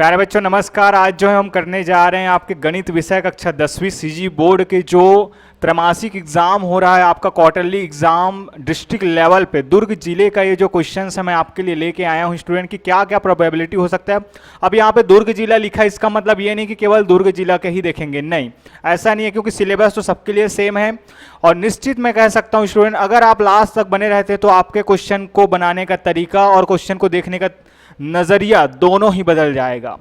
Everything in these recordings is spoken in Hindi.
प्यारे बच्चों नमस्कार। आज जो है हम करने जा रहे हैं आपके गणित विषय कक्षा 10वीं सीजी बोर्ड के जो त्रैमासिक एग्जाम हो रहा है, आपका क्वार्टरली एग्जाम डिस्ट्रिक्ट लेवल पे दुर्ग जिले का ये जो क्वेश्चन है मैं आपके लिए लेके आया हूँ स्टूडेंट की क्या क्या प्रोबेबिलिटी हो सकता है। अब यहाँ पे दुर्ग जिला लिखा है, इसका मतलब ये नहीं कि केवल दुर्ग जिला के ही देखेंगे, नहीं ऐसा नहीं है, क्योंकि सिलेबस तो सबके लिए सेम है। और निश्चित मैं कह सकता हूँ स्टूडेंट, अगर आप लास्ट तक बने रहते तो आपके क्वेश्चन को बनाने का तरीका और क्वेश्चन को देखने का नज़रिया दोनों ही बदल जाएगा।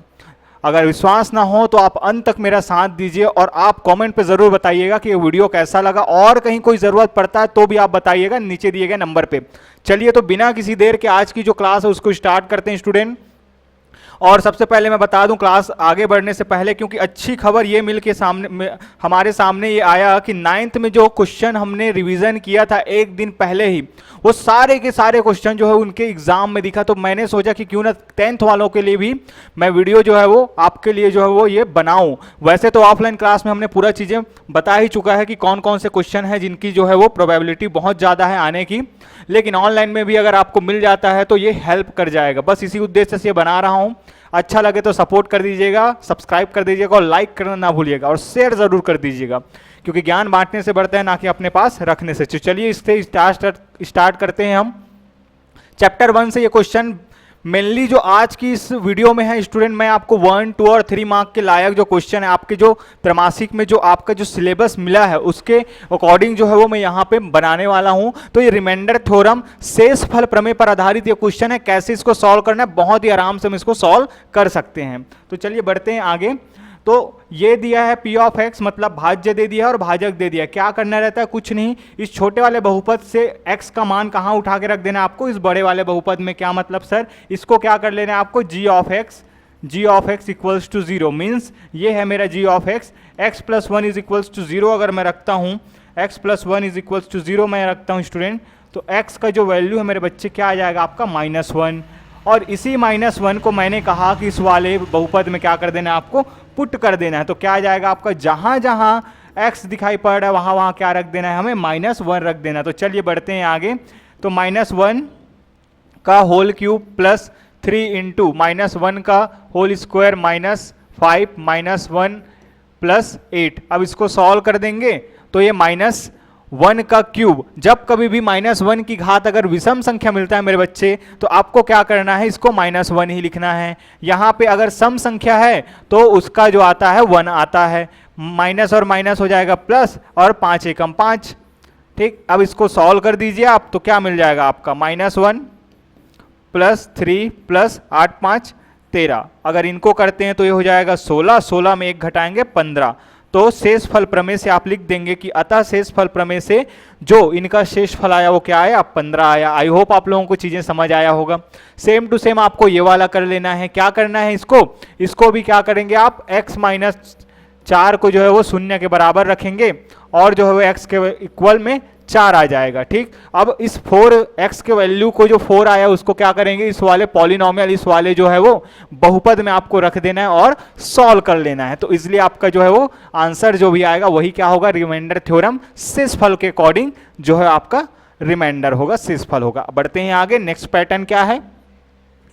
अगर विश्वास ना हो तो आप अंत तक मेरा साथ दीजिए और आप कमेंट पे ज़रूर बताइएगा कि ये वीडियो कैसा लगा, और कहीं कोई ज़रूरत पड़ता है तो भी आप बताइएगा नीचे दिए गए नंबर पे। चलिए तो बिना किसी देर के आज की जो क्लास है उसको स्टार्ट करते हैं स्टूडेंट। और सबसे पहले मैं बता दूं क्लास आगे बढ़ने से पहले, क्योंकि अच्छी खबर ये मिल के हमारे सामने ये आया कि 9th में जो क्वेश्चन हमने रिवीजन किया था एक दिन पहले ही, वो सारे के सारे क्वेश्चन जो है उनके एग्जाम में दिखा। तो मैंने सोचा कि क्यों ना 10th वालों के लिए भी मैं वीडियो जो है वो आपके लिए जो है वो ये बनाऊं। वैसे तो ऑफलाइन क्लास में हमने पूरा चीज़ें बता ही चुका है कि कौन कौन से क्वेश्चन है जिनकी जो है वो प्रोबेबिलिटी बहुत ज़्यादा है आने की, लेकिन ऑनलाइन में भी अगर आपको मिल जाता है तो ये हेल्प कर जाएगा। बस इसी उद्देश्य से ये बना रहा हूँ। अच्छा लगे तो सपोर्ट कर दीजिएगा, सब्सक्राइब कर दीजिएगा और लाइक करना ना भूलिएगा और शेयर ज़रूर कर दीजिएगा, क्योंकि ज्ञान बांटने से बढ़ता है ना कि अपने पास रखने से। चलिए इससे स्टार्ट करते हैं हम चैप्टर 1 से। ये क्वेश्चन मेनली जो आज की इस वीडियो में है स्टूडेंट, मैं आपको 1, 2 और 3 मार्क के लायक जो क्वेश्चन है आपके जो त्रैमासिक में जो आपका जो सिलेबस मिला है उसके अकॉर्डिंग जो है वो मैं यहाँ पे बनाने वाला हूँ। तो ये रिमाइंडर थ्योरम शेषफल प्रमेय पर आधारित ये क्वेश्चन है। कैसे इसको सॉल्व करना है, बहुत ही आराम से हम इसको सॉल्व कर सकते हैं। तो चलिए बढ़ते हैं आगे। तो ये दिया है p ऑफ x, मतलब भाज्य दे दिया है और भाजक दे दिया है। क्या करना रहता है, कुछ नहीं, इस छोटे वाले बहुपद से x का मान कहाँ उठा के रख देना है आपको, इस बड़े वाले बहुपद में। क्या मतलब सर, इसको क्या कर लेना है आपको, g of x equals to 0 means ये है मेरा g of x। x plus 1 is equals to 0 अगर मैं रखता हूँ, x plus 1 is equals to 0 मैं रखता हूँ स्टूडेंट, तो x का जो वैल्यू है मेरे बच्चे क्या आ जाएगा आपका -1। और इसी -1 को मैंने कहा कि इस वाले बहुपद में क्या कर देना है आपको, पुट कर देना है। तो क्या आ जाएगा आपका, जहां जहां x दिखाई पड़ रहा है वहां वहां क्या रख देना है, हमें -1 रख देना। तो चलिए बढ़ते हैं आगे। तो -1 का होल क्यूब प्लस 3 इंटू -1 का होल स्क्वायर -5 -1 प्लस 8। अब इसको सॉल्व कर देंगे तो ये -1 का क्यूब, जब कभी भी -1 की घात अगर विषम संख्या मिलता है मेरे बच्चे तो आपको क्या करना है, इसको -1 ही लिखना है। यहाँ पे अगर सम संख्या है तो उसका जो आता है 1 आता है, माइनस और माइनस हो जाएगा प्लस, और 5 एकम 5। ठीक, अब इसको सॉल्व कर दीजिए आप, तो क्या मिल जाएगा आपका, -1 प्लस 3 प्लस 8 5 13। अगर इनको करते हैं तो ये हो जाएगा 16, 16 में 1 घटाएंगे 15। तो शेषफल प्रमेय से आप लिख देंगे कि अतः शेषफल प्रमेय से जो इनका शेषफल आया वो क्या आया, 15 आया। आई होप आप लोगों को चीजें समझ आया होगा। सेम टू सेम आपको ये वाला कर लेना है। क्या करना है, इसको भी क्या करेंगे आप, x-4 को जो है वो 0 के बराबर रखेंगे और जो है वो x के इक्वल में 4 आ जाएगा। ठीक, अब इस 4x के वैल्यू को जो 4 आया उसको क्या करेंगे, इस वाले पॉलिनोमियल, इस वाले जो है वो बहुपद में आपको रख देना है और सॉल्व कर लेना है। तो इसलिए आपका जो है वो आंसर जो भी आएगा वही क्या होगा, रिमाइंडर थ्योरम शेषफल के अकॉर्डिंग जो है आपका रिमाइंडर होगा, शेषफल होगा। बढ़ते हैं आगे। नेक्स्ट पैटर्न क्या है,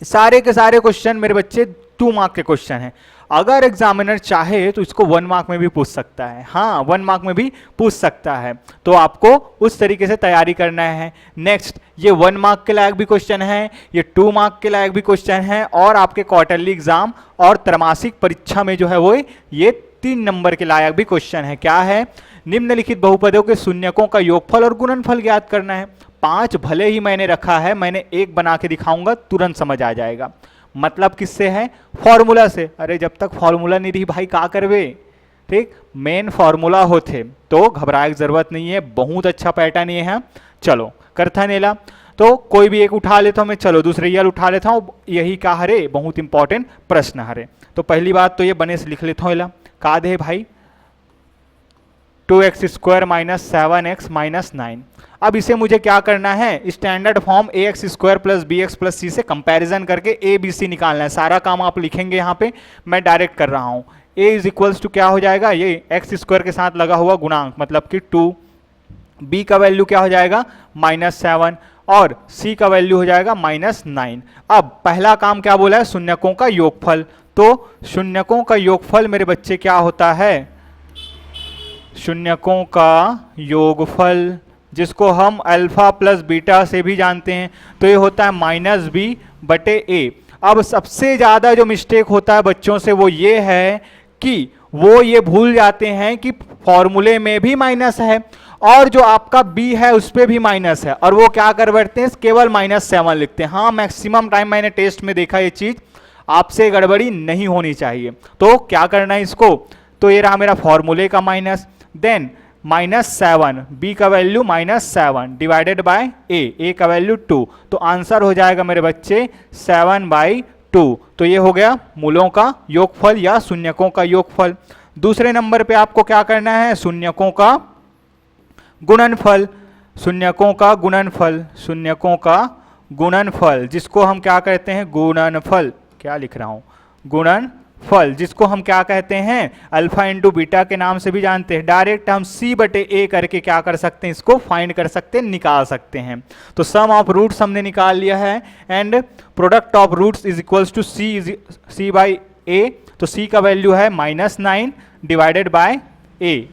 सारे के सारे क्वेश्चन मेरे बच्चे 2 मार्क के क्वेश्चन हैं। अगर एग्जामिनर चाहे तो इसको 1 मार्क में भी पूछ सकता है, हाँ 1 मार्क में भी पूछ सकता है, तो आपको उस तरीके से तैयारी करना है। नेक्स्ट, ये 1 मार्क के लायक भी क्वेश्चन है, ये 2 मार्क के लायक भी क्वेश्चन है, और आपके क्वार्टरली एग्जाम और त्रैमासिक परीक्षा में जो है वो ये 3 नंबर के लायक भी क्वेश्चन है। क्या है, निम्नलिखित बहुपदों के शून्यकों का योगफल और गुणनफल ज्ञात करना है। 5 भले ही मैंने रखा है, मैंने 1 बना के दिखाऊंगा, तुरंत समझ आ जाएगा। मतलब किससे है, फॉर्मूला से। अरे जब तक फॉर्मूला नहीं रही भाई का करवे। ठीक, मेन फॉर्मूला होते तो घबराए की जरूरत नहीं है, बहुत अच्छा पैटर्न ये है। चलो करथा नेला, तो कोई भी एक उठा लेता हूं मैं, चलो दूसरे यल उठा लेता हूं, यही का हरे बहुत इंपॉर्टेंट प्रश्न हरे। तो पहली बात तो ये बने से लिख लेता हूँ, इला का दे भाई 2x² - 7x - 9। अब इसे मुझे क्या करना है, standard form ax² + bx + c से कंपैरिजन करके a b c निकालना है। सारा काम आप लिखेंगे यहाँ पे, मैं डायरेक्ट कर रहा हूँ। a इज इक्वल्स टू क्या हो जाएगा, ये x² के साथ लगा हुआ गुणांक मतलब कि 2, b का वैल्यू क्या हो जाएगा -7, और c का वैल्यू हो जाएगा -9। अब पहला काम क्या बोला है, शून्यकों का योगफल। तो शून्यकों का योगफल मेरे बच्चे क्या होता है, शून्यकों का योगफल, जिसको हम अल्फा प्लस बीटा से भी जानते हैं, तो ये होता है -b/a। अब सबसे ज़्यादा जो मिस्टेक होता है बच्चों से वो ये है कि वो ये भूल जाते हैं कि फॉर्मूले में भी माइनस है और जो आपका b है उस पर भी माइनस है, और वो क्या कर बैठते हैं, केवल -7 लिखते हैं। हाँ, मैक्सिमम टाइम मैंने टेस्ट में देखा ये चीज़, आपसे गड़बड़ी नहीं होनी चाहिए। तो क्या करना है इसको, तो ये रहा मेरा फॉर्मूले का माइनस, देन -7, b का वैल्यू -7 डिवाइडेड बाय a का वैल्यू 2, तो आंसर हो जाएगा मेरे बच्चे 7/2। तो ये हो गया मूलों का योगफल या शून्यकों का योगफल। दूसरे नंबर पे आपको क्या करना है, शून्यकों का गुणनफल, शून्यकों का गुणनफल, शून्यकों का गुणनफल, जिसको हम क्या कहते हैं, गुणनफल, क्या लिख रहा हूं, गुणनफल, जिसको हम क्या कहते हैं, अल्फा इंटू बीटा के नाम से भी जानते हैं। डायरेक्ट हम c/a करके क्या कर सकते हैं, इसको फाइंड कर सकते हैं, निकाल सकते हैं। तो सम ऑफ रूट्स हमने निकाल लिया है and product of roots is equals to c/a। तो c का वैल्यू है -9 डिवाइडेड बाय a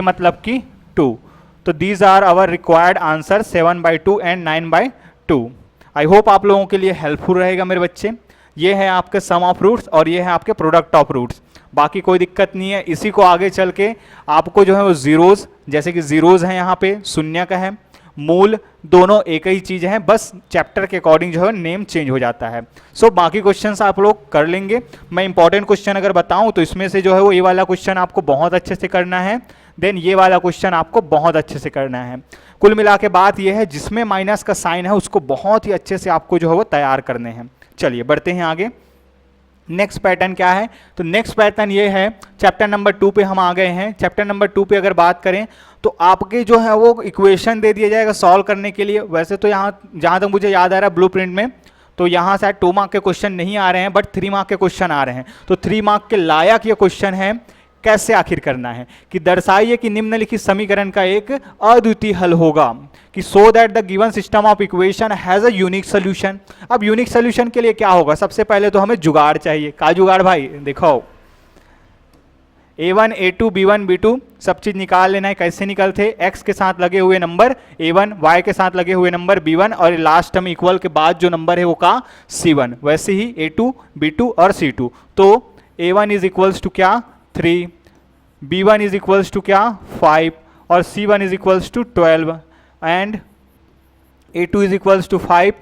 मतलब कि 2। तो these are our required answer 7/2 and 9/2। I hope आप लोगों के लिए हेल्पफुल रहेगा मेरे बच्चे। ये है आपके सम ऑफ रूट्स और ये है आपके प्रोडक्ट ऑफ रूट्स, बाकी कोई दिक्कत नहीं है। इसी को आगे चल के आपको जो है वो जीरोज, जैसे कि जीरोज हैं यहाँ पे, शून्य का है, मूल, दोनों एक ही चीज़ है, बस चैप्टर के अकॉर्डिंग जो है नेम चेंज हो जाता है। सो बाकी क्वेश्चंस आप लोग कर लेंगे। मैं इंपॉर्टेंट क्वेश्चन अगर बताऊं तो इसमें से जो है वो ये वाला क्वेश्चन आपको बहुत अच्छे से करना है, देन ये वाला क्वेश्चन आपको बहुत अच्छे से करना है। कुल मिला के बात ये है, जिसमें माइनस का साइन है उसको बहुत ही अच्छे से आपको जो है वो तैयार करने हैं। चलिए बढ़ते हैं आगे। नेक्स्ट पैटर्न क्या है, तो नेक्स्ट पैटर्न ये है, चैप्टर नंबर 2 पे हम आ गए हैं। चैप्टर नंबर 2 पे अगर बात करें तो आपके जो है वो इक्वेशन दे दिया जाएगा सॉल्व करने के लिए। वैसे तो यहाँ जहाँ तक मुझे याद आ रहा है ब्लूप्रिंट में, तो यहाँ शायद 2 मार्क के क्वेश्चन नहीं आ रहे हैं, बट 3 मार्क के क्वेश्चन आ रहे हैं। तो 3 मार्क के लायक ये क्वेश्चन है। कैसे आखिर करना है कि दर्शाइए कि निम्नलिखित समीकरण का एक अद्वितीय हल होगा, कि so that the given system of equation has a unique solution. अब यूनिक सोल्यूशन के लिए क्या होगा, सबसे पहले तो हमें जुगाड़ चाहिए। का जुगाड़ भाई, देखो a1 a2 b1 b2 सब चीज निकाल लेना है। कैसे निकलते, x के साथ लगे हुए नंबर a1, y के साथ लगे हुए नंबर b1 और लास्ट टर्म इक्वल के बाद जो नंबर है वो का c1, वैसे ही a2 b2 और c2। तो a1 इज इक्वल्स टू क्या 3, b1 इज इक्वल्स टू क्या 5 और c1 is equals to 12 and a2 is equals to 5,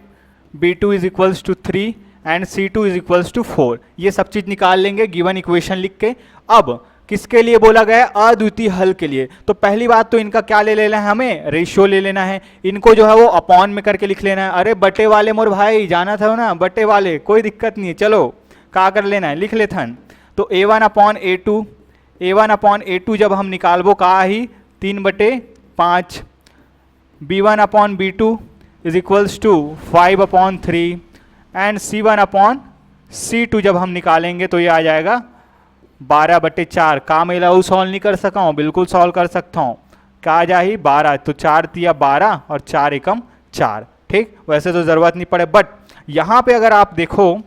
b2 is equals to 3 and c2 is equals to 4। ये सब चीज निकाल लेंगे गिवन इक्वेशन लिख के। अब किसके लिए बोला गया, अद्वितीय हल के लिए। तो पहली बात तो इनका क्या ले लेना है, हमें रेशियो ले लेना है। इनको जो है वो अपॉन में करके लिख लेना है। अरे बटे वाले मोर भाई जाना था ना, बटे वाले कोई दिक्कत नहीं है, चलो क्या कर लेना है, लिख लेते हैं। तो a1 अपॉन a2 जब हम निकालबो का ही 3/5, b1 upon b2 is equals to 5/3 and c1 upon c2 जब हम निकालेंगे तो ये आ जाएगा 12/4। का मैं लाऊ सॉल्व नहीं कर सका हूँ, बिल्कुल सॉल्व कर सकता हूँ। क्या आ जाए 12, तो 4 तिया 12 और 4 एकम 4। ठीक, वैसे तो ज़रूरत नहीं पड़े, बट यहाँ पे अगर आप देखो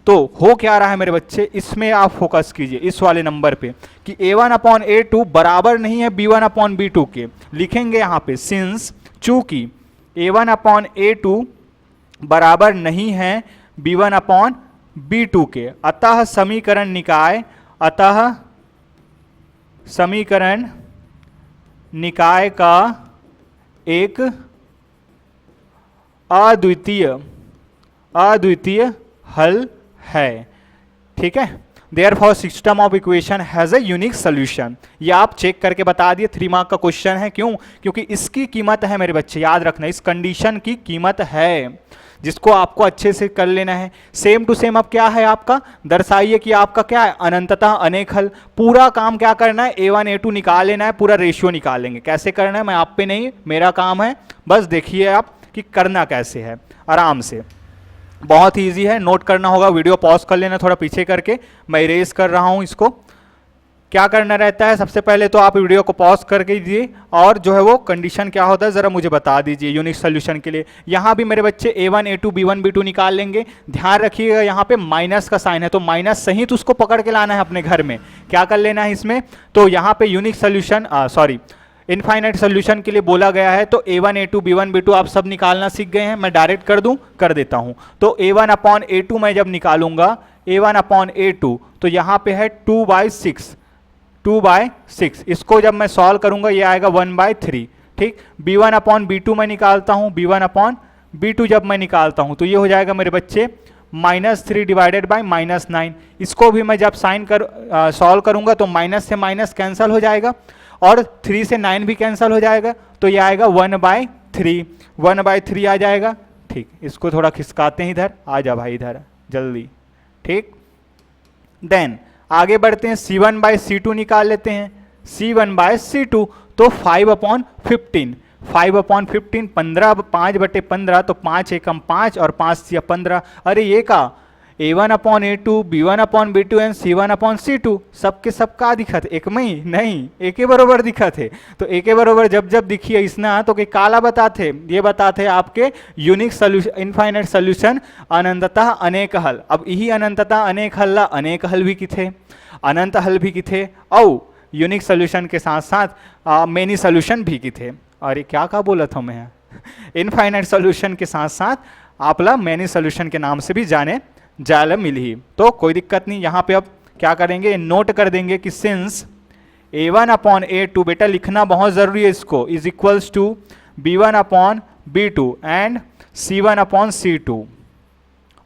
तो हो क्या रहा है मेरे बच्चे, इसमें आप फोकस कीजिए इस वाले नंबर पे कि a1 अपॉन a2 बराबर नहीं है b1 अपॉन b2 के। लिखेंगे यहाँ पे सिंस, चूंकि a1 अपॉन a2 बराबर नहीं है b1 अपॉन b2 के, अतः समीकरण निकाय, अतः समीकरण निकाय का एक अद्वितीय हल है। ठीक है, therefore system of equation has a unique solution. ये आप चेक करके बता दिए, 3 मार्क का क्वेश्चन है। क्यों, क्योंकि इसकी कीमत है मेरे बच्चे, याद रखना, इस कंडीशन की कीमत है, जिसको आपको अच्छे से कर लेना है। सेम टू सेम अब क्या है आपका, दर्शाइए कि आपका क्या है, अनंततः अनेक हल। पूरा काम क्या करना है, a1 a2 निकाल लेना है, पूरा रेशियो निकालेंगे। कैसे करना है मैं आप पे नहीं, मेरा काम है, बस देखिए आप कि करना कैसे है आराम से। बहुत ही ईजी है, नोट करना होगा, वीडियो पॉज कर लेना थोड़ा पीछे करके, मैं इरेज कर रहा हूँ इसको। क्या करना रहता है, सबसे पहले तो आप वीडियो को पॉज करके दीजिए और जो है वो कंडीशन क्या होता है ज़रा मुझे बता दीजिए यूनिक सोल्यूशन के लिए। यहाँ भी मेरे बच्चे A1 A2 B1 B2 निकाल लेंगे। ध्यान रखिएगा यहाँ पे माइनस का साइन है तो माइनस सहित उसको पकड़ के लाना है अपने घर में। क्या कर लेना है इसमें, तो यहाँ पे यूनिक सोल्यूशन इनफाइनाइट सोल्यूशन के लिए बोला गया है तो A1 A2 B1 B2 आप सब निकालना सीख गए हैं। मैं डायरेक्ट कर दूं, कर देता हूं। तो A1 अपॉन A2 मैं जब निकालूंगा A1 अपॉन A2 तो यहाँ पे है 2/6, 2/6। इसको जब मैं सॉल्व करूंगा ये आएगा 1/3। ठीक, B1 अपॉन B2 मैं निकालता हूं, B1 अपॉन B2 जब मैं निकालता हूं तो ये हो जाएगा मेरे बच्चे -3 डिवाइडेड बाई -9। इसको भी मैं जब साइन सॉल्व करूंगा तो माइनस से माइनस कैंसिल हो जाएगा और 3 से 9 भी कैंसिल हो जाएगा तो ये आएगा 1/3, 1/3 आ जाएगा। ठीक, इसको थोड़ा खिसकाते हैं इधर, आ जा भाई इधर जल्दी। ठीक, देन आगे बढ़ते हैं, C1/C2 निकाल लेते हैं। C1/C2 तो 5/15, 5/15 15, 5/15 तो 5 एकम 5 और 5 या 15। अरे ये का A1 upon A2 B1 upon B2 and C1 upon C2 सबके सबका दिखत एक में ही नहीं, एक के बरोबर दिखत है। तो एक के बरोबर जब जब दिखिए इसना तो के काला बताते, ये बताते आपके यूनिक सोल्यूशन इनफाइनाइट सोल्यूशन अनंततः अनेक हल। अब यही अनंततः अनेक हल ला अनेक हल भी किथे, अनंत हल भी किथे और यूनिक सोल्यूशन के साथ साथ मेनी सोल्यूशन भी किथे। अरे क्या क्या बोला था मैं, इनफाइनाइट सोल्यूशन के साथ साथ आपला मेनी सोल्यूशन के नाम से भी जाने जाल मिल ही, तो कोई दिक्कत नहीं। यहाँ पे अब क्या करेंगे, नोट कर देंगे कि सिंस A1 अपॉन A2, बेटा लिखना बहुत ज़रूरी है इसको, is equals to B1 upon B2 and C1 upon C2,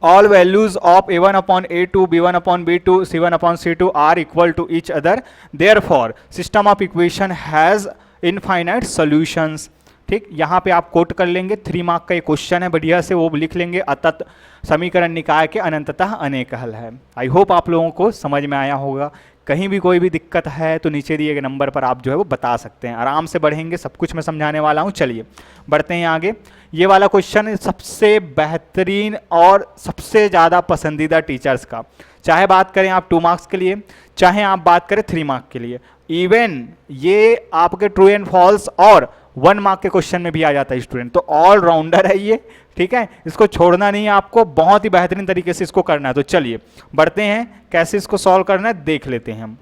all values of A1 upon A2 B1 upon B2 C1 upon C2 are equal to each other, therefore system of equation has infinite solutions। ठीक, यहाँ पे आप कोट कर लेंगे, 3 मार्क का ये क्वेश्चन है, बढ़िया से वो लिख लेंगे, अतत समीकरण निकाय के अनंततः अनेक हल है। आई होप आप लोगों को समझ में आया होगा। कहीं भी कोई भी दिक्कत है तो नीचे दिए गए नंबर पर आप जो है वो बता सकते हैं। आराम से बढ़ेंगे, सब कुछ मैं समझाने वाला हूँ। चलिए बढ़ते हैं आगे। ये वाला क्वेश्चन सबसे बेहतरीन और सबसे ज़्यादा पसंदीदा टीचर्स का, चाहे बात करें आप 2 मार्क्स के लिए, चाहे आप बात करें 3 मार्क के लिए, इवन ये आपके ट्रू एंड फॉल्स और 1 मार्क के क्वेश्चन में भी आ जाता है स्टूडेंट। तो ऑलराउंडर है ये, ठीक है, इसको छोड़ना नहीं है आपको, बहुत ही बेहतरीन तरीके से इसको करना है। तो चलिए बढ़ते हैं, कैसे इसको सॉल्व करना है देख लेते हैं हम।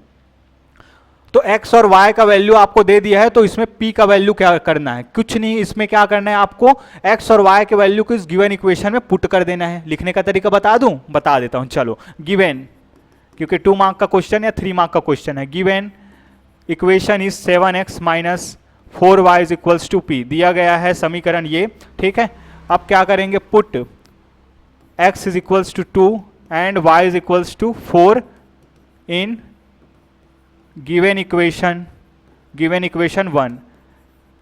तो x और y का वैल्यू आपको दे दिया है तो इसमें p का वैल्यू क्या करना है, कुछ नहीं, इसमें क्या करना है आपको x और y के वैल्यू को इस गिवन इक्वेशन में पुट कर देना है। लिखने का तरीका बता दूं, बता देता हूं। चलो गिवन, क्योंकि 2 मार्क का क्वेश्चन या 3 मार्क का क्वेश्चन है। Given equation is 7x minus 4y is equals to p, दिया गया है समीकरण ये, ठीक है। अब क्या करेंगे, put x is equals to 2 and y is equals to 4 in given equation 1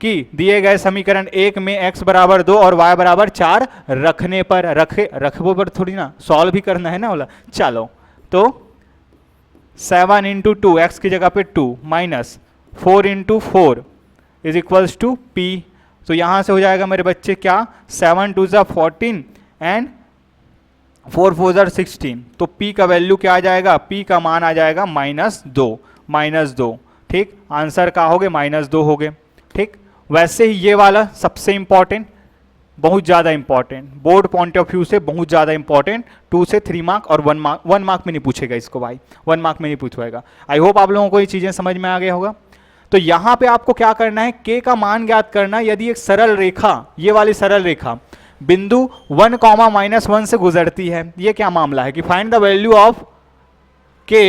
कि दिए गए समीकरण 1 में x बराबर 2 और y बराबर 4 रखने पर, रखबो पर थोड़ी ना सॉल्व भी करना है ना बोला। चलो तो 7 इंटू 2, एक्स की जगह पे 2 minus 4 into 4 is equals to p। तो यहां से हो जाएगा मेरे बच्चे क्या, 7 2 ज़ा 14 एंड 4 4 ज़ा 16। तो p का वैल्यू क्या आ जाएगा, p का मान आ जाएगा -2। ठीक, आंसर का हो गए -2 हो गए। ठीक, वैसे ही ये वाला सबसे इंपॉर्टेंट, बहुत ज़्यादा important, board point of view से बहुत ज़्यादा इंपॉर्टेंट, 2 से 3 मार्क और 1 मार्क में नहीं पूछेगा इसको भाई, 1 मार्क में नहीं पूछेगा। आई होप आप लोगों को ये चीज़ें समझ में आ गया होगा। तो यहाँ पे आपको क्या करना है, k का मान ज्ञात करना। यदि एक सरल रेखा, ये वाली सरल रेखा बिंदु 1, -1 से गुजरती है, ये क्या मामला है कि find the value of k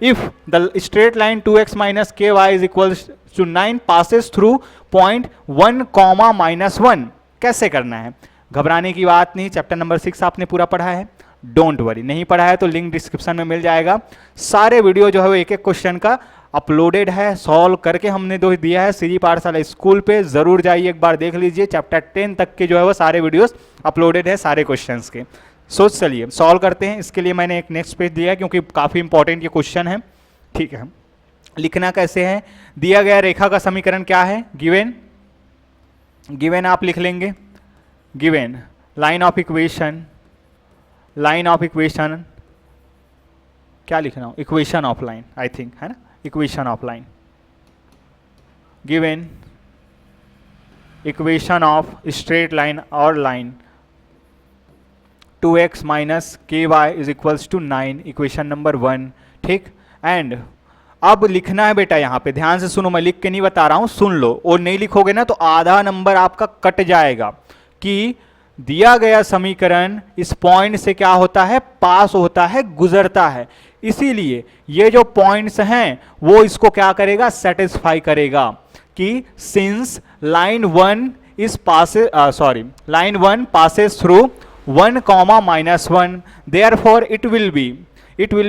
if the straight line 2x minus ky is equals to 9 passes through point 1, -1। कैसे करना है, घबराने की बात नहीं, चैप्टर नंबर 6 आपने पूरा पढ़ा है, डोंट वरी। नहीं पढ़ा है तो लिंक डिस्क्रिप्शन में मिल जाएगा। सारे वीडियो जो है वो एक एक क्वेश्चन का अपलोडेड है, सॉल्व करके हमने दो दिया है सीजी पाठशाला स्कूल पे, जरूर जाइए एक बार देख लीजिए। चैप्टर 10 तक के जो है वो सारे वीडियोस अपलोडेड है सारे क्वेश्चंस के। सो चलिए सॉल्व करते हैं। इसके लिए मैंने एक नेक्स्ट पेज दिया है क्योंकि काफ़ी इंपॉर्टेंट ये क्वेश्चन है। ठीक है, लिखना कैसे है, दिया गया रेखा का समीकरण क्या है, गिवन आप लिख लेंगे, गिवन लाइन ऑफ इक्वेशन क्या लिखना हो, equation of line I think है ना, equation of line, given equation of straight line और line 2x minus k y is equals to 9, equation number 1, ठीक। एंड अब लिखना है बेटा, यहाँ पे ध्यान से सुनो, मैं लिख के नहीं बता रहा हूँ, सुन लो, और नहीं लिखोगे ना तो आधा नंबर आपका कट जाएगा कि दिया गया समीकरण इस पॉइंट से क्या होता है, पास होता है, गुजरता है। इसीलिए ये जो पॉइंट्स हैं वो इसको क्या करेगा, सेटिस्फाई करेगा कि since line 1 is passes line 1 passes through 1, -1, therefore it will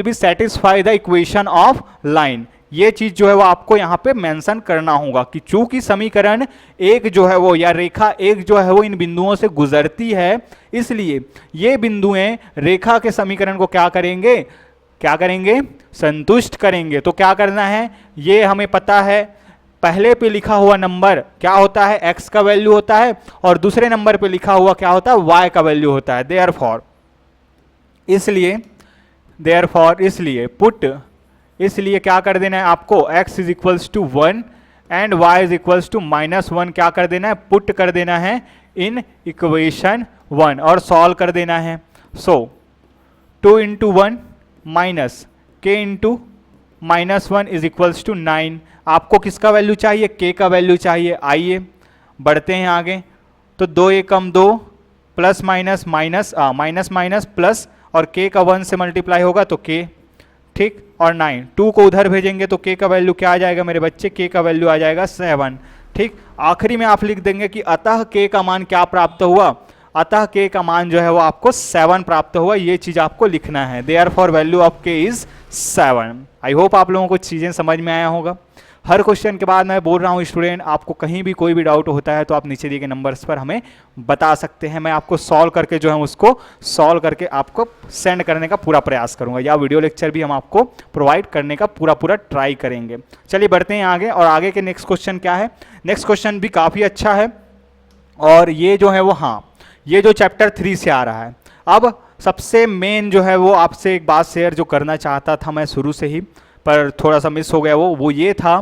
be satisfy the equation of line. ये चीज जो है वो आपको यहाँ पे मेंशन करना होगा कि चूंकि समीकरण एक जो है वो, या रेखा एक जो है वो इन बिंदुओं से गुजरती है, इसलिए ये बिंदुएं रेखा के समीकरण को क्या करेंगे, संतुष्ट करेंगे। तो क्या करना है, ये हमें पता है, पहले पे लिखा हुआ नंबर क्या होता है, x का वैल्यू होता है, और दूसरे नंबर पे लिखा हुआ क्या होता है, y का वैल्यू होता है। देयरफॉर इसलिए क्या कर देना है आपको, x is equals to 1 and y is equals to -1 क्या कर देना है, पुट कर देना है इन इक्वेशन 1 और सॉल्व कर देना है। So 2 × 1 minus k × -1 is equals to 9। आपको किसका वैल्यू चाहिए, k का वैल्यू चाहिए। आइए बढ़ते हैं आगे, तो 2 एकम 2 प्लस माइनस माइनस प्लस, और k का 1 से मल्टीप्लाई होगा तो k, ठीक, और 9, 2 को उधर भेजेंगे तो k का वैल्यू क्या आ जाएगा मेरे बच्चे, k का वैल्यू आ जाएगा 7, ठीक। आखिरी में आप लिख देंगे कि अतः k का मान क्या प्राप्त हुआ, अतः k का मान जो है वो आपको 7 प्राप्त हुआ। ये चीज आपको लिखना है, therefore value of k is 7। I hope आप लोगों को चीजें समझ में आया होगा। हर क्वेश्चन के बाद मैं बोल रहा हूँ स्टूडेंट, आपको कहीं भी कोई भी डाउट होता है तो आप नीचे दिए गए नंबर्स पर हमें बता सकते हैं। मैं आपको सॉल्व करके जो है उसको सॉल्व करके आपको सेंड करने का पूरा प्रयास करूंगा, या वीडियो लेक्चर भी हम आपको प्रोवाइड करने का पूरा ट्राई करेंगे। चलिए बढ़ते हैं आगे, और आगे के नेक्स्ट क्वेश्चन क्या है, नेक्स्ट क्वेश्चन भी काफ़ी अच्छा है, और ये जो है वो, हाँ, ये जो चैप्टर 3 से आ रहा है। अब सबसे मेन जो है वो आपसे एक बात शेयर जो करना चाहता था मैं शुरू से ही, पर थोड़ा सा मिस हो गया, वो ये था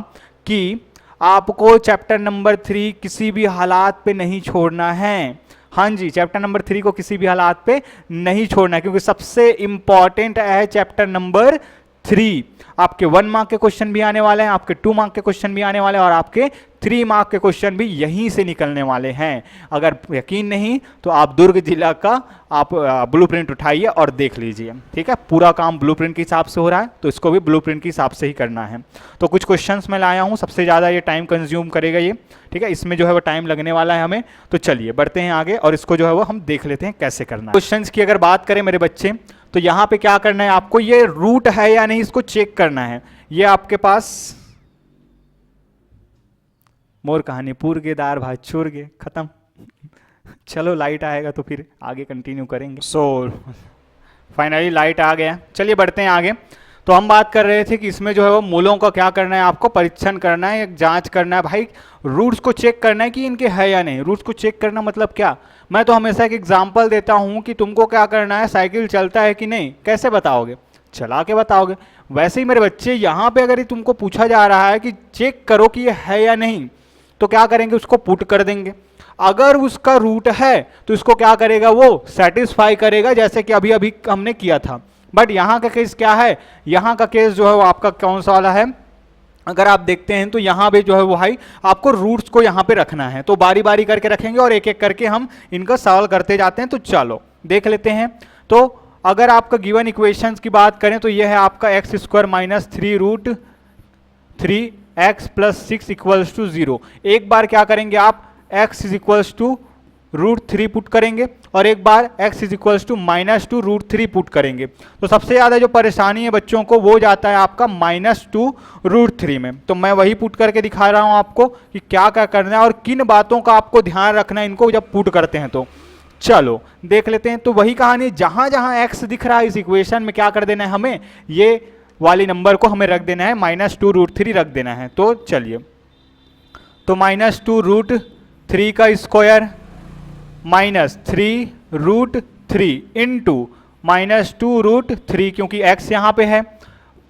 कि आपको चैप्टर नंबर 3 किसी भी हालात पे नहीं छोड़ना है। हाँ जी, चैप्टर नंबर 3 को किसी भी हालात पे नहीं छोड़ना है, क्योंकि सबसे इंपॉर्टेंट है चैप्टर नंबर 3। आपके 1 मार्क के क्वेश्चन भी आने वाले हैं, आपके 2 मार्क के क्वेश्चन भी आने वाले हैं, और आपके 3 मार्क के क्वेश्चन भी यहीं से निकलने वाले हैं। अगर यकीन नहीं तो आप दुर्ग जिला का आप ब्लूप्रिंट उठाइए और देख लीजिए, ठीक है। पूरा काम ब्लूप्रिंट के हिसाब से हो रहा है, तो इसको भी ब्लूप्रिंट के हिसाब से ही करना है। तो कुछ क्वेश्चंस मैं लाया हूँ, सबसे ज़्यादा ये टाइम कंज्यूम करेगा ये, ठीक है, इसमें जो है वो टाइम लगने वाला है हमें। तो चलिए बढ़ते हैं आगे, और इसको जो है वो हम देख लेते हैं कैसे करना है। क्वेश्चंस की अगर बात करें मेरे बच्चे, तो यहाँ पे क्या करना है आपको, ये रूट है या नहीं इसको चेक करना है। ये आपके पास मोर कहानी पूर गे दार भात चूर गे, खत्म। चलो लाइट आएगा तो फिर आगे कंटिन्यू करेंगे। सो फाइनली लाइट आ गया। चलिए बढ़ते हैं आगे। तो हम बात कर रहे थे कि इसमें जो है वो मूलों का क्या करना है, आपको परीक्षण करना है, जांच करना है, भाई रूट्स को चेक करना है कि इनके है या नहीं। रूट्स को चेक करना मतलब क्या, मैं तो हमेशा एक एग्जांपल देता हूं कि तुमको क्या करना है, साइकिल चलता है कि नहीं, कैसे बताओगे, चला के बताओगे। वैसे ही मेरे बच्चे यहाँ पे अगर तुमको पूछा जा रहा है कि चेक करो कि ये है या नहीं, तो क्या करेंगे, उसको पुट कर देंगे। अगर उसका रूट है तो इसको क्या करेगा, वो सेटिस्फाई करेगा, जैसे कि अभी अभी हमने किया था। बट यहाँ का केस क्या है, यहाँ का केस जो है वो आपका कौन सा वाला है, अगर आप देखते हैं तो यहाँ पे जो है वो भाई आपको रूट्स को यहाँ पे रखना है। तो बारी बारी करके रखेंगे और एक एक करके हम इनका सॉल्व करते जाते हैं। तो चलो देख लेते हैं। तो अगर आपका गिवन इक्वेशंस की बात करें तो यह है आपका x² minus 3√3x + 6 equals to 0। एक बार क्या करेंगे आप, x is equals to √3 put करेंगे, और एक बार x is equals to -2√3 put करेंगे। तो सबसे ज़्यादा जो परेशानी है बच्चों को वो जाता है आपका -2√3 में। तो मैं वही पुट करके दिखा रहा हूँ आपको कि क्या क्या करना है और किन बातों का आपको ध्यान रखना है इनको जब पुट करते हैं। तो चलो देख लेते हैं। तो वही कहानी, जहाँ जहाँ x दिख रहा है इस इक्वेशन में क्या कर देना है, हमें ये वाली नंबर को हमें रख देना है, -2√3 रख देना है। तो चलिए, तो -2√3 का स्क्वायर -3√3 इंटू -2√3, क्योंकि x यहाँ पे है,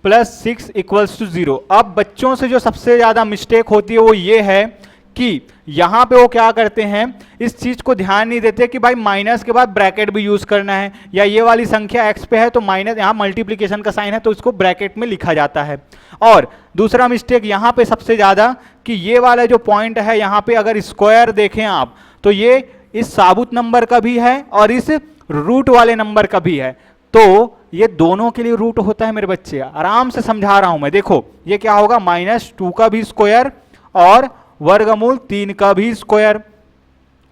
प्लस 6 इक्वल्स टू 0। अब बच्चों से जो सबसे ज़्यादा मिस्टेक होती है वो ये है कि यहाँ पे वो क्या करते हैं, इस चीज को ध्यान नहीं देते कि भाई माइनस के बाद ब्रैकेट भी यूज करना है, या ये वाली संख्या x पे है तो माइनस, यहाँ मल्टीप्लिकेशन का साइन है तो इसको ब्रैकेट में लिखा जाता है। और दूसरा मिस्टेक यहाँ पे सबसे ज्यादा कि ये वाला जो पॉइंट है यहाँ पे अगर स्क्वायर देखें आप तो ये इस साबुत नंबर का भी है और इस रूट वाले नंबर का भी है, तो ये दोनों के लिए रूट होता है मेरे बच्चे। आराम से समझा रहा हूं मैं, देखो ये क्या होगा, -2 का भी स्क्वायर और वर्गमूल 3 का भी स्क्वायर।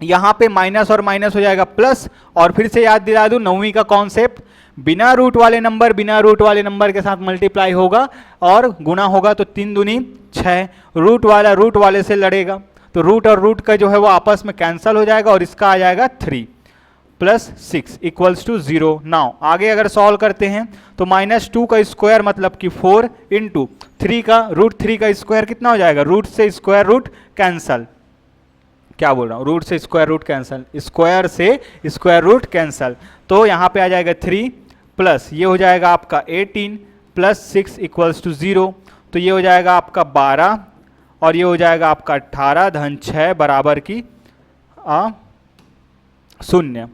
यहां पे माइनस और माइनस हो जाएगा प्लस, और फिर से याद दिला दूं 9वीं का कॉन्सेप्ट, बिना रूट वाले नंबर के साथ मल्टीप्लाई होगा और गुना होगा तो 3 दूनी 6, रूट वाला रूट वाले से लड़ेगा तो रूट और रूट का जो है वो आपस में कैंसल हो जाएगा और इसका आ जाएगा 3 प्लस 6 इक्वल्स टू 0। नाउ आगे अगर सॉल्व करते हैं तो -2 का स्क्वायर मतलब कि 4 इंटू 3 का रूट 3 का स्क्वायर कितना हो जाएगा, रूट से स्क्वायर रूट कैंसल, क्या बोल रहा हूँ, रूट से स्क्वायर रूट कैंसल, स्क्वायर से स्क्वायर रूट कैंसल, तो यहाँ पे आ जाएगा 3 प्लस ये हो जाएगा आपका 18 प्लस 6 इक्वल्स टू 0, तो ये हो जाएगा आपका 12 और ये हो जाएगा आपका 18 धन 6 बराबर की 0।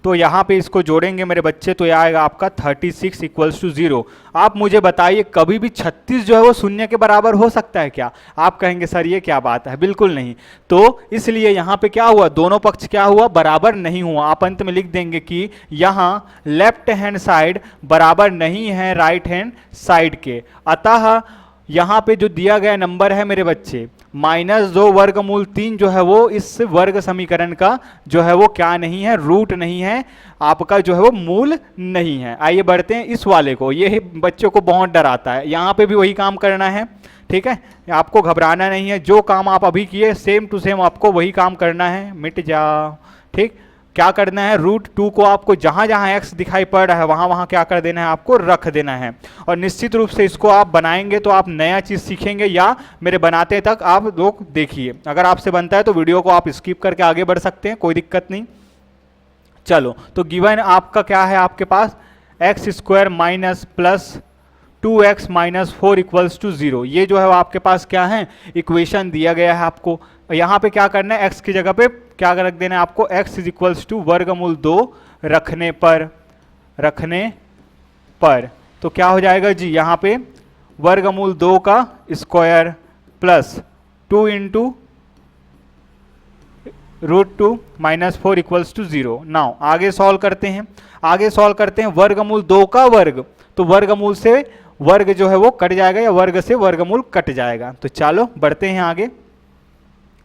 तो यहाँ पे इसको जोड़ेंगे मेरे बच्चे तो ये आएगा आपका 36 इक्वल्स टू 0। आप मुझे बताइए कभी भी 36 जो है वो 0 के बराबर हो सकता है क्या? आप कहेंगे सर ये क्या बात है, बिल्कुल नहीं। तो इसलिए यहाँ पे क्या हुआ, दोनों पक्ष क्या हुआ, बराबर नहीं हुआ। आप अंत में लिख देंगे कि यहाँ लेफ्ट हैंड साइड बराबर नहीं है राइट हैंड साइड के, अतः यहाँ पे जो दिया गया नंबर है मेरे बच्चे -2 वर्गमूल 3 जो है वो इस वर्ग समीकरण का जो है वो क्या नहीं है, रूट नहीं है, आपका जो है वो मूल नहीं है। आइए बढ़ते हैं इस वाले को, ये बच्चों को बहुत डर आता है, यहाँ पे भी वही काम करना है, ठीक है, आपको घबराना नहीं है, जो काम आप अभी किए सेम टू सेम आपको वही काम करना है, मिट जाओ, ठीक। क्या करना है, √2 को आपको जहां जहां x दिखाई पड़ रहा है वहां वहां क्या कर देना है, आपको रख देना है। और निश्चित रूप से इसको आप बनाएंगे तो आप नया चीज सीखेंगे, या मेरे बनाते तक आप लोग देखिए, अगर आपसे बनता है तो वीडियो को आप स्किप करके आगे बढ़ सकते हैं, कोई दिक्कत नहीं। चलो तो गिवन आपका क्या है, आपके पास x² minus plus 2x minus 4 equals to 0, ये जो है वो आपके पास क्या है, इक्वेशन दिया गया है आपको। यहाँ पे क्या करना है, x की जगह पे क्या रख देना है आपको, x इज इक्वल्स टू वर्गमूल 2 रखने पर तो क्या हो जाएगा जी, यहाँ पे वर्गमूल 2 का square plus 2 into √2 minus 4 equals to 0। Now आगे सॉल्व करते हैं, वर्गमूल 2 का वर्ग, तो वर्गमूल से वर्ग जो है वो कट जाएगा या वर्ग से वर्गमूल कट जाएगा। तो चलो बढ़ते हैं आगे।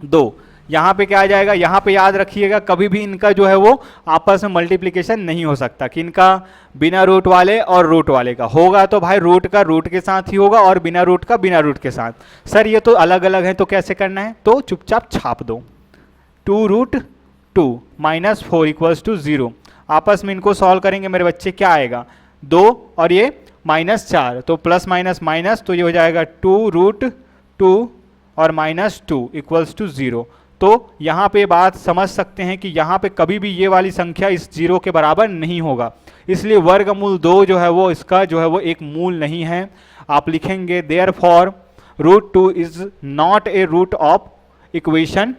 2 यहाँ पे क्या आ जाएगा, यहाँ पे याद रखिएगा कभी भी इनका जो है वो आपस में मल्टीप्लिकेशन नहीं हो सकता, कि इनका बिना रूट वाले और रूट वाले का होगा तो भाई रूट का रूट के साथ ही होगा और बिना रूट का बिना रूट के साथ। सर ये तो अलग अलग है तो कैसे करना है, तो चुपचाप छाप दो, 2√2 माइनस 4 इक्वल्स टू 0, आपस में इनको सॉल्व करेंगे मेरे बच्चे, क्या आएगा 2 और ये -4, तो प्लस माइनस माइनस, तो ये हो जाएगा 2√2 और -2 इक्वल्स टू 0। तो यहाँ पे बात समझ सकते हैं कि यहाँ पे कभी भी ये वाली संख्या इस 0 के बराबर नहीं होगा, इसलिए वर्गमूल 2 जो है वो इसका जो है वो एक मूल नहीं है। आप लिखेंगे therefore √2 is not a root of equation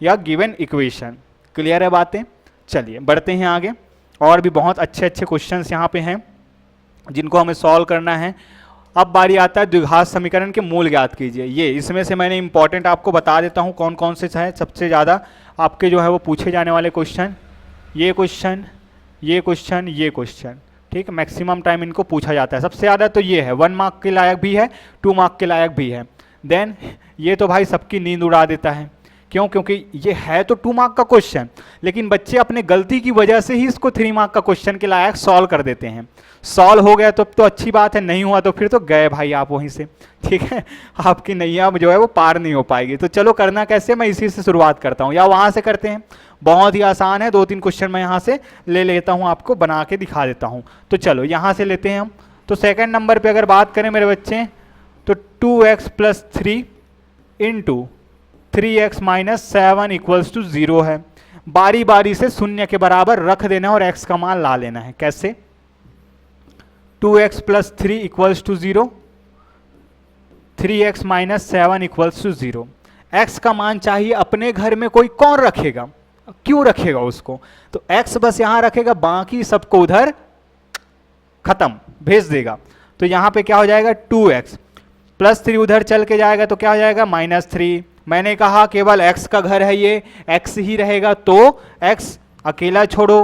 या गिवन इक्वेशन। क्लियर है बातें? चलिए बढ़ते हैं आगे, और भी बहुत अच्छे अच्छे क्वेश्चंस यहाँ पे हैं जिनको हमें सॉल्व करना है। अब बारी आता है द्विघात समीकरण के मूल ज्ञात कीजिए। ये इसमें से मैंने इंपॉर्टेंट आपको बता देता हूँ कौन कौन से है सबसे ज़्यादा आपके जो है वो पूछे जाने वाले क्वेश्चन, ये क्वेश्चन, ये क्वेश्चन, ये क्वेश्चन, ठीक है, मैक्सिमम टाइम इनको पूछा जाता है। सबसे ज़्यादा तो ये है, 1 मार्क के लायक भी है, 2 मार्क के लायक भी है। देन ये तो भाई सबकी नींद उड़ा देता है, क्यों? क्योंकि ये है तो 2 मार्क का क्वेश्चन, लेकिन बच्चे अपने गलती की वजह से ही इसको 3 मार्क का क्वेश्चन के लायक सॉल्व कर देते हैं। सॉल्व हो गया तो अच्छी बात है, नहीं हुआ तो फिर तो गए भाई आप वहीं से, ठीक है, आपकी नैया जो है वो पार नहीं हो पाएगी। तो चलो करना कैसे, मैं इसी से शुरुआत करता हूँ या वहाँ से करते हैं, बहुत ही आसान है, 2-3 क्वेश्चन मैं यहाँ से ले लेता हूँ, आपको बना के दिखा देता हूँ। तो चलो यहाँ से लेते हैं हम। तो सेकेंड नंबर पर अगर बात करें मेरे बच्चे, तो 2x + 3 into 3x - 7 equals to 0 है। बारी बारी से 0 के बराबर रख देना और x का मान ला लेना है। कैसे? 2x plus 3 equals to 0, 3x minus 7 equals to 0। x का मान चाहिए अपने घर में कोई कौन रखेगा, क्यों रखेगा उसको, तो x बस यहां रखेगा, बाकी सबको उधर खत्म भेज देगा। तो यहां पे क्या हो जाएगा 2x प्लस 3 उधर चल के जाएगा तो क्या हो जाएगा -3। मैंने कहा केवल x का घर है, ये x ही रहेगा तो x अकेला छोड़ो।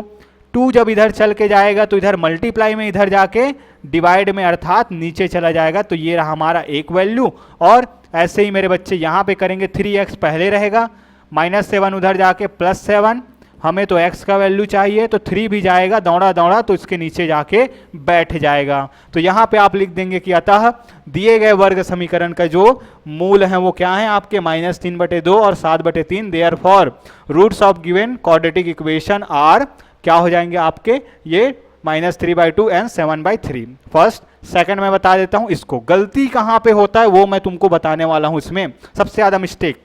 2 जब इधर चल के जाएगा तो इधर मल्टीप्लाई में इधर जाके डिवाइड में अर्थात नीचे चला जाएगा, तो ये रहा हमारा एक वैल्यू। और ऐसे ही मेरे बच्चे यहाँ पे करेंगे 3x पहले रहेगा, -7 उधर जाके +7, हमें तो x का वैल्यू चाहिए तो 3 भी जाएगा दौड़ा दौड़ा तो इसके नीचे जाके बैठ जाएगा। तो यहाँ पे आप लिख देंगे कि अतः दिए गए वर्ग समीकरण का जो मूल है वो क्या है आपके -3/2 और 7/3। Therefore roots of given quadratic equation are क्या हो जाएंगे आपके ये -3/2 एंड 7/3। फर्स्ट सेकंड मैं बता देता हूं इसको, गलती कहां पे होता है वो मैं तुमको बताने वाला हूं इसमें सबसे ज्यादा मिस्टेक।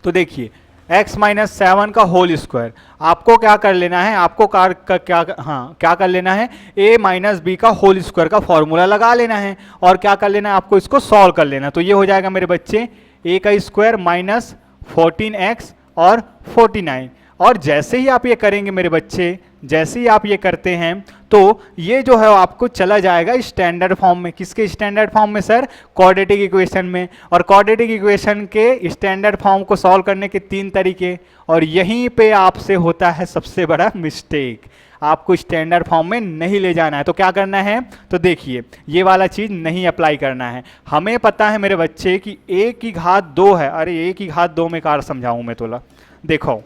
तो देखिए x माइनस 7 का होल स्क्वायर, आपको क्या कर लेना है, आपको क्या कर लेना है, a माइनस बी का होल स्क्वायर का फॉर्मूला लगा लेना है और क्या कर लेना है आपको इसको सॉल्व कर लेना। तो ये हो जाएगा मेरे बच्चे a का स्क्वायर माइनस 14x और 49। और जैसे ही आप ये करेंगे मेरे बच्चे, जैसे ही आप ये करते हैं तो ये जो है आपको चला जाएगा स्टैंडर्ड फॉर्म में। किसके स्टैंडर्ड फॉर्म में सर, क्वाड्रेटिक इक्वेशन में। और क्वाड्रेटिक इक्वेशन के स्टैंडर्ड फॉर्म को सॉल्व करने के 3 तरीके, और यहीं पे आपसे होता है सबसे बड़ा मिस्टेक, आपको स्टैंडर्ड फॉर्म में नहीं ले जाना है। तो क्या करना है, तो देखिए ये वाला चीज नहीं अप्लाई करना है। हमें पता है मेरे बच्चे कि a की घात 2 है, अरे a की घात 2 में कार समझाऊं मैं तो, देखो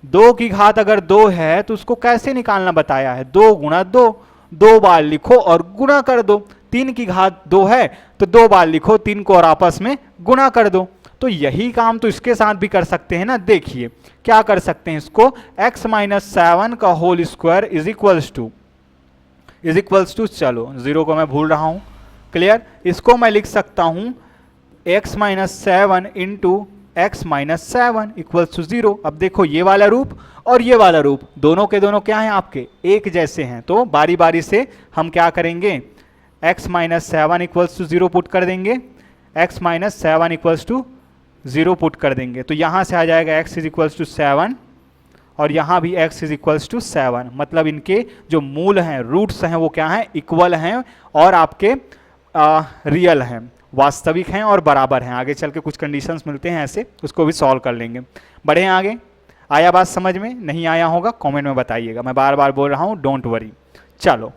2 की घात अगर 2 है तो उसको कैसे निकालना बताया है, 2 गुणा 2, 2 बार लिखो और गुणा कर दो। 3 की घात 2 है तो 2 बार लिखो, 3 को और आपस में गुणा कर दो। तो यही काम तो इसके साथ भी कर सकते हैं ना। देखिए क्या कर सकते हैं इसको, x माइनस 7 का whole square is equals to चलो 0 को मैं भूल रहा हूं, क्लियर। इसको मैं लिख सकता हूं x minus 7 into x minus 7 equals to 0। अब देखो ये वाला रूप और ये वाला रूप दोनों के दोनों क्या हैं आपके एक जैसे हैं, तो बारी बारी से हम क्या करेंगे x minus 7 equals to 0 put कर देंगे, x minus 7 equals to 0 put कर देंगे। तो यहाँ से आ जाएगा x इज इक्वल्स टू 7 और यहाँ भी x इज इक्वल्स टू 7। मतलब इनके जो मूल हैं, रूट्स हैं, वो क्या हैं, इक्वल हैं और आपके रियल हैं, वास्तविक हैं और बराबर हैं। आगे चल के कुछ कंडीशंस मिलते हैं ऐसे, उसको भी सॉल्व कर लेंगे। बढ़े आगे, आया बात समझ में, नहीं आया होगा कमेंट में बताइएगा, मैं बार बार बोल रहा हूँ, डोंट वरी। चलो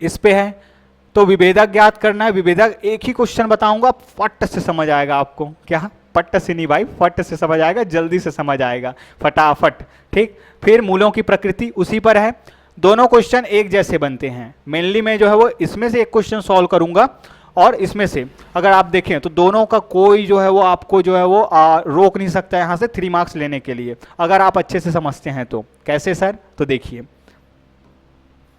इस पे है तो विभेदक ज्ञात करना है। विभेदक एक ही क्वेश्चन बताऊंगा, फट से समझ आएगा आपको। क्या पट्ट से नहीं भाई, फट से समझ आएगा, जल्दी से समझ आएगा, फटाफट, ठीक। फिर मूलों की प्रकृति उसी पर है। दोनों क्वेश्चन एक जैसे बनते हैं। मेनली मैं जो है वो इसमें से एक क्वेश्चन सॉल्व करूंगा और इसमें से अगर आप देखें तो दोनों का कोई जो है वो आपको जो है वो रोक नहीं सकता यहाँ से 3 मार्क्स लेने के लिए, अगर आप अच्छे से समझते हैं तो। कैसे सर, तो देखिए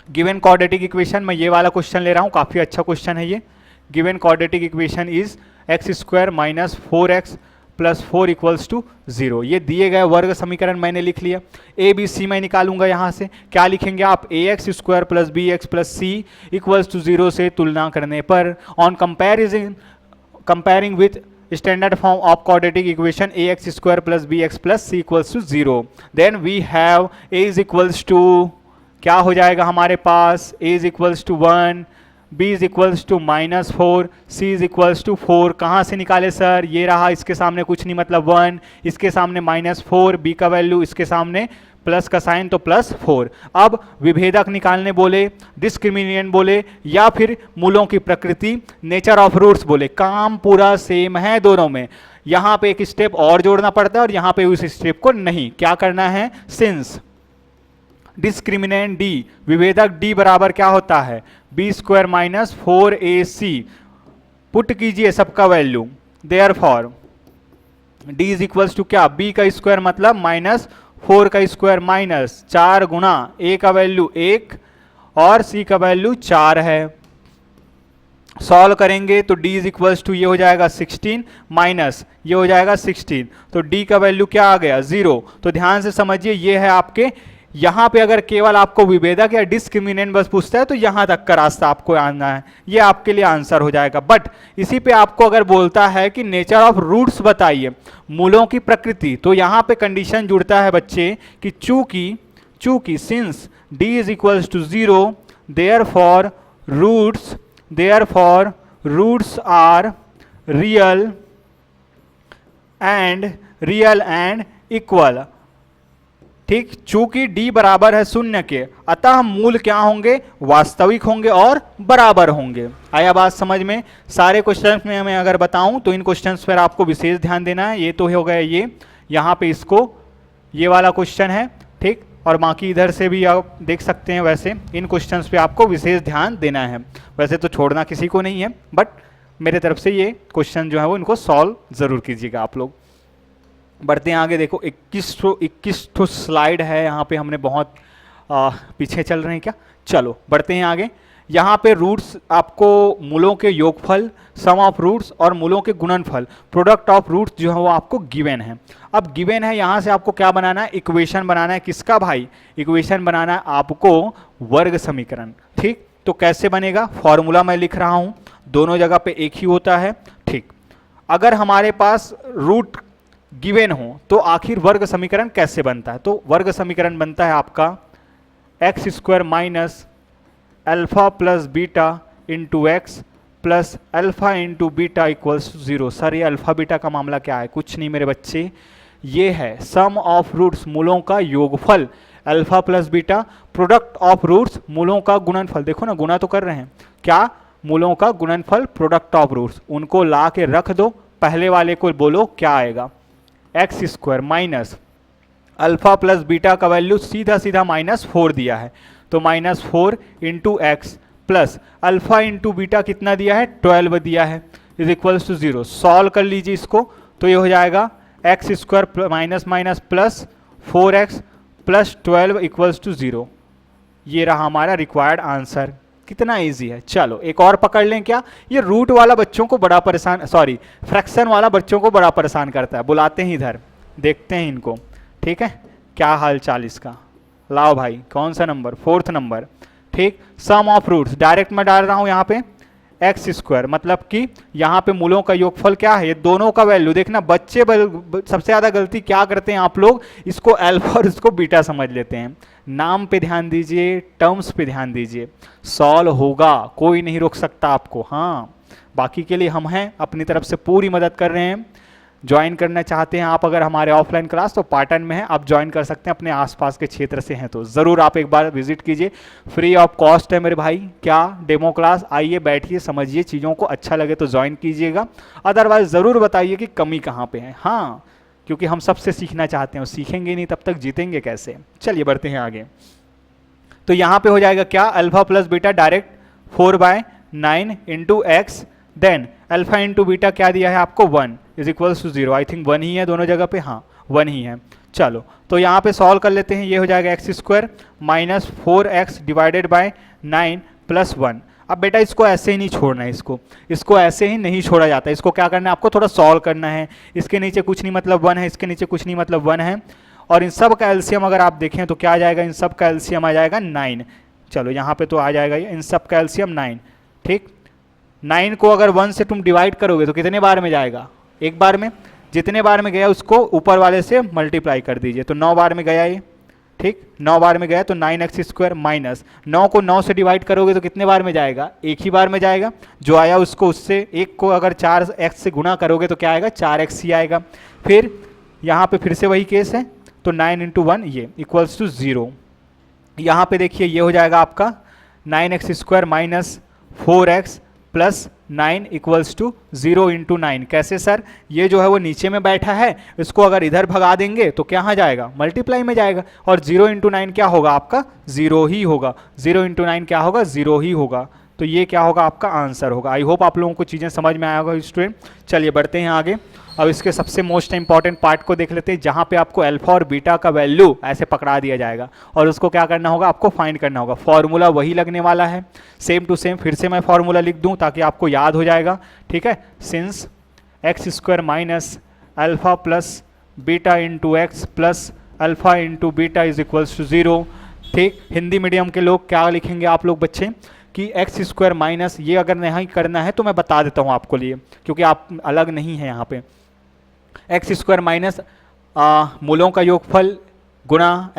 गिवन क्वाड्रेटिक इक्वेशन, मैं ये वाला क्वेश्चन ले रहा हूँ, काफ़ी अच्छा क्वेश्चन है ये। Given quadratic equation is x square minus 4x plus 4 equals to 0। ये दिए गए वर्ग समीकरण मैंने लिख लिया। ए बी सी मैं निकालूंगा यहाँ से, क्या लिखेंगे आप, ax square plus b x plus c equals to 0 से तुलना करने पर on comparing with standard form of quadratic equation ax square plus b x plus c equals to 0, then we have a is equals to, क्या हो जाएगा हमारे पास, a is equals to 1, b is equals to -4, c is equals to 4। कहाँ से निकाले सर, ये रहा, इसके सामने कुछ नहीं मतलब 1, इसके सामने -4, b का वैल्यू इसके सामने प्लस का साइन तो +4। अब विभेदक निकालने बोले, डिस्क्रिमिनेंट बोले या फिर मूलों की प्रकृति, नेचर ऑफ रूट्स बोले, काम पूरा सेम है दोनों में। यहाँ पे एक स्टेप और जोड़ना पड़ता है और यहाँ पे उस स्टेप को नहीं। क्या करना है, सिंस डिस्क्रिमिनेंट d, विभेदक d बराबर क्या होता है, b square minus 4ac, put कीजिए सबका value, therefore d is equals to क्या, b का स्क्वायर मतलब -4 का स्क्वायर माइनस 4 गुणा a का वैल्यू 1 और c का वैल्यू 4 है। सॉल्व करेंगे तो d इज इक्वल्स टू ये हो जाएगा 16 माइनस ये हो जाएगा 16, तो d का वैल्यू क्या आ गया 0। तो ध्यान से समझिए, ये है आपके यहाँ पे अगर केवल आपको विभेदक या डिस्क्रिमिनेंट बस पूछता है तो यहाँ तक का रास्ता आपको आना है, ये आपके लिए आंसर हो जाएगा। बट इसी पे आपको अगर बोलता है कि नेचर ऑफ रूट्स बताइए, मूलों की प्रकृति, तो यहाँ पे कंडीशन जुड़ता है बच्चे कि चूंकि since d is equals to 0 therefore roots are real and equal. ठीक, चूंकि d बराबर है 0 के, अतः मूल क्या होंगे, वास्तविक होंगे और बराबर होंगे। आया बात समझ में? सारे क्वेश्चंस में मैं अगर बताऊं तो इन क्वेश्चंस पर आपको विशेष ध्यान देना है। ये तो हो गया, ये यहाँ पे इसको ये वाला क्वेश्चन है, ठीक, और बाकी इधर से भी आप देख सकते हैं। वैसे इन क्वेश्चंस पे आपको विशेष ध्यान देना है, वैसे तो छोड़ना किसी को नहीं है, बट मेरे तरफ से ये क्वेश्चन जो है वो इनको सॉल्व जरूर कीजिएगा आप लोग। बढ़ते हैं आगे। देखो 21 स्लाइड है, यहाँ पे हमने बहुत पीछे चल रहे हैं क्या। चलो बढ़ते हैं आगे। यहाँ पे रूट्स आपको मूलों के योगफल, सम ऑफ रूट्स और मूलों के गुणनफल, प्रोडक्ट ऑफ रूट्स जो है वो आपको गिवन है। अब गिवन है, यहाँ से आपको क्या बनाना है, इक्वेशन बनाना है। किसका भाई? इक्वेशन बनाना है आपको वर्ग समीकरण। ठीक, तो कैसे बनेगा, फॉर्मूला मैं लिख रहा हूँ, दोनों जगह पे एक ही होता है। ठीक, अगर हमारे पास रूट गिवन हो तो आखिर वर्ग समीकरण कैसे बनता है? तो वर्ग समीकरण बनता है आपका x square minus alpha plus beta into x plus alpha into beta equals 0। Sir ये अल्फा बीटा का मामला क्या है? कुछ नहीं मेरे बच्चे, ये है सम ऑफ रूट्स, मूलों का योगफल, alpha plus beta, product of roots, मूलों का गुणनफल। देखो ना, गुणा तो कर रहे हैं, क्या, मूलों का गुणनफल, प्रोडक्ट ऑफ रूट्स, उनको ला के रख दो। पहले वाले को बोलो क्या आएगा, x square minus alpha plus beta का वैल्यू सीधा सीधा -4 दिया है, तो -4 into x plus alpha into beta कितना दिया है, 12 दिया है, इज इक्वल्स टू 0। सॉल्व कर लीजिए इसको, तो ये हो जाएगा x square minus minus plus 4x plus 12 equals to 0। ये रहा हमारा रिक्वायर्ड आंसर। कितना इजी है। चलो एक और पकड़ लें क्या, ये रूट वाला बच्चों को बड़ा परेशान, सॉरी फ्रैक्शन वाला बच्चों को बड़ा परेशान करता है। बुलाते हैं इधर, देखते हैं इनको, ठीक है, क्या हाल चाल इसका। लाओ भाई, कौन सा नंबर, 4th नंबर। ठीक, सम ऑफ रूट्स डायरेक्ट मैं डाल रहा हूं यहाँ पे एक्स स्क्वायर, मतलब कि यहाँ पे मूलों का योगफल क्या है, ये दोनों का वैल्यू। देखना बच्चे सबसे ज़्यादा गलती क्या करते हैं आप लोग, इसको अल्फा और इसको बीटा समझ लेते हैं। नाम पे ध्यान दीजिए, टर्म्स पे ध्यान दीजिए, सॉल्व होगा, कोई नहीं रोक सकता आपको। हाँ, बाकी के लिए हम हैं, अपनी तरफ से पूरी मदद कर रहे हैं। ज्वाइन करना चाहते हैं आप अगर हमारे ऑफलाइन क्लास, तो पाटन में है, आप ज्वाइन कर सकते हैं, अपने आसपास के क्षेत्र से हैं तो ज़रूर आप एक बार विजिट कीजिए, फ्री ऑफ कॉस्ट है मेरे भाई। क्या डेमो क्लास, आइए बैठिए, समझिए चीज़ों को, अच्छा लगे तो ज्वाइन कीजिएगा, अदरवाइज ज़रूर बताइए कि कमी कहाँ पे है। हाँ, क्योंकि हम सबसे सीखना चाहते हैं, सीखेंगे नहीं तब तक जीतेंगे कैसे। चलिए बढ़ते हैं आगे। तो यहाँ पे हो जाएगा क्या, alpha plus beta direct 4/9 into x, then alpha into beta क्या दिया है आपको 1 is equals to 0। I think 1 ही है दोनों जगह पे, हाँ 1 ही है। चलो तो यहाँ पे सॉल्व कर लेते हैं, ये हो जाएगा x square minus 4x divided by 9 plus 1। अब बेटा इसको ऐसे ही नहीं छोड़ना है, इसको ऐसे ही नहीं छोड़ा जाता है, इसको क्या करना है आपको, थोड़ा सॉल्व करना है। इसके नीचे कुछ नहीं मतलब 1 है, इसके नीचे कुछ नहीं मतलब 1 है, और इन सब का एलसीएम अगर आप देखें तो क्या आ जाएगा, इन सब का एलसीएम आ जाएगा 9। चलो यहाँ पे तो आ जाएगा ये, इन सब का एलसीएम 9। ठीक, 9 को अगर 1 से तुम डिवाइड करोगे तो कितने बार में जाएगा, एक बार में। जितने बार में गया उसको ऊपर वाले से मल्टीप्लाई कर दीजिए, तो 9 बार में गया ये। ठीक, 9 बार में गया तो 9x स्क्वायर माइनस 9 को 9 से डिवाइड करोगे तो कितने बार में जाएगा, एक ही बार में जाएगा। जो आया उसको उससे एक को अगर 4x से गुणा करोगे तो क्या आएगा, 4x ही आएगा। फिर यहाँ पे फिर से वही केस है, तो 9 इंटू 1 ये इक्वल्स टू 0। यहाँ पे देखिए ये हो जाएगा आपका 9x square minus 4x plus 9 equals to 0 into 9। कैसे सर, ये जो है वो नीचे में बैठा है, इसको अगर इधर भगा देंगे तो क्या जाएगा, मल्टीप्लाई में जाएगा, और 0 इंटू 9 क्या होगा आपका, 0 ही होगा। 0 इंटू 9 क्या होगा, 0 ही होगा। तो ये क्या होगा, आपका आंसर होगा। आई होप आप लोगों को चीज़ें समझ में आया होगा स्टूडेंट। चलिए बढ़ते हैं आगे। अब इसके सबसे मोस्ट इंपॉर्टेंट पार्ट को देख लेते हैं, जहाँ पे आपको अल्फा और बीटा का वैल्यू ऐसे पकड़ा दिया जाएगा और उसको क्या करना होगा, आपको फाइंड करना होगा। फॉर्मूला वही लगने वाला है, सेम टू सेम। फिर से मैं फॉर्मूला लिख दूं ताकि आपको याद हो जाएगा। ठीक है, since x square minus alpha plus beta into x plus alpha into beta is equals to 0। ठीक, हिंदी मीडियम के लोग क्या लिखेंगे आप लोग बच्चे कि एक्स स्क्वायर माइनस, ये अगर नहीं करना है तो मैं बता देता हूँ आपको लिए, क्योंकि आप अलग नहीं है यहाँ पे। एक्स स्क्वायर माइनस मूलों का योगफल गुणा